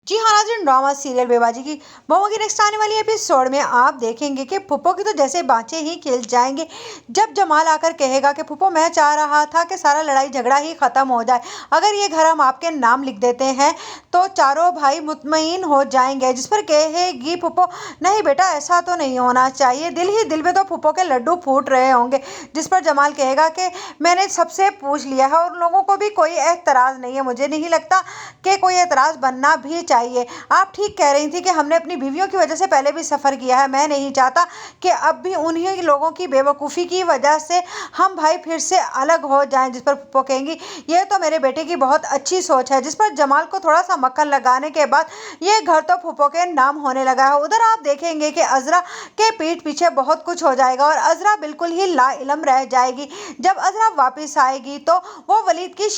जी हाँ नाज़रीन, drama serial बेबाजी की बहुओं की नेक्स्ट आने वाली एपिसोड में आप देखेंगे कि फूफो की तो जैसे बाँचे ही खिल जाएंगे जब जमाल आकर कहेगा कि फूफो मैं चाह रहा था कि सारा लड़ाई झगड़ा ही खत्म हो जाए, अगर ये घर हम आपके नाम लिख देते हैं तो चारों भाई मुतमईन हो जाएंगे। जिस पर कहेगी फूफो नहीं बेटा ऐसा तो नहीं होना चाहिए, दिल ही दिल में तो फूफो के लड्डू फूट रहे होंगे। जिस पर जमाल कहेगा कि मैंने सबसे पूछ लिया है और लोगों को भी कोई एतराज़ नहीं है, मुझे नहीं लगता कि कोई एतराज़ बनना भी चाहिए। आप ठीक कह रही थी कि हमने अपनी बीवियों की वजह से पहले भी सफ़र किया है, मैं नहीं चाहता कि अब भी उन्हीं लोगों की बेवकूफ़ी की वजह से हम भाई फिर से अलग हो जाएं। जिस पर फूफो कहेंगी ये तो मेरे बेटे की बहुत अच्छी सोच है। जिस पर जमाल को थोड़ा सा मक्खन लगाने के बाद ये घर तो फूफो के नाम होने लगा है। उधर आप देखेंगे कि अजरा के पीठ पीछे बहुत कुछ हो जाएगा और अजरा बिल्कुल ही लाइलम रह जाएगी। जब अजरा वापस आएगी तो वो वलीद की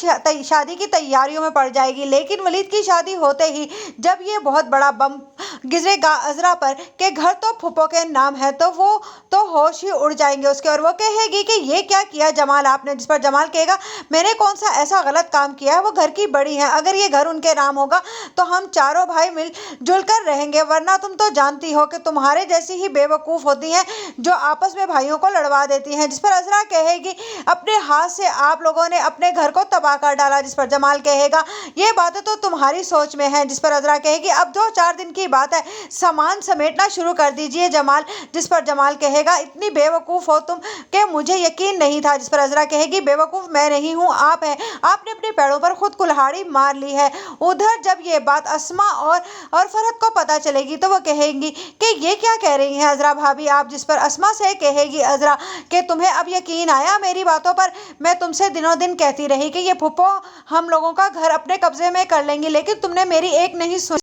शादी की तैयारियों में पड़ जाएगी, लेकिन वलीद की शादी होते ही जब ये बहुत बड़ा बम गिरेगा अजरा पर कि घर तो फूफो के नाम है तो वो तो होश ही उड़ जाएंगे उसके, और वो कहेगी कि ये क्या किया जमाल आपने। जिस पर जमाल कहेगा मैंने कौन सा ऐसा गलत काम किया है, वो घर की बड़ी है, अगर ये घर उनके नाम होगा तो हम चारों भाई मिल जुल कर रहेंगे, वरना तुम तो जानती हो कि तुम्हारे जैसी ही बेवकूफ़ होती हैं जो आपस में भाइयों को लड़वा देती हैं। जिस पर अजरा कहेगी अपने हाथ से आप लोगों ने अपने घर को तबाह कर डाला। जिस पर जमाल कहेगा ये बातें तो तुम्हारी सोच में है। जिस पर अजरा कहेगी अब 2-4 दिन की बात है, सामान समेटना शुरू कर दीजिए जमाल। जिस पर जमाल कहेगा इतनी बेवकूफ़ हो तुम कि मुझे यकीन नहीं था। जिस पर अजरा कहेगी बेवकूफ़ मैं नहीं हूँ, आप हैं, आपने अपने पैरों पर खुद कुल्हाड़ी मार ली है। उधर जब ये बात अस्मा और फरहत को पता चलेगी तो वो कहेंगी कि ये क्या कह रही हैं अजरा भाभी आप। जिस पर अस्मा से कहेगी अजरा कि तुम्हें अब यकीन आया मेरी बातों पर, मैं तुमसे दिनों दिन कहती रही कि ये फूफो हम लोगों का घर अपने कब्जे में कर लेंगी, लेकिन तुमने मेरी एक नहीं सुनी।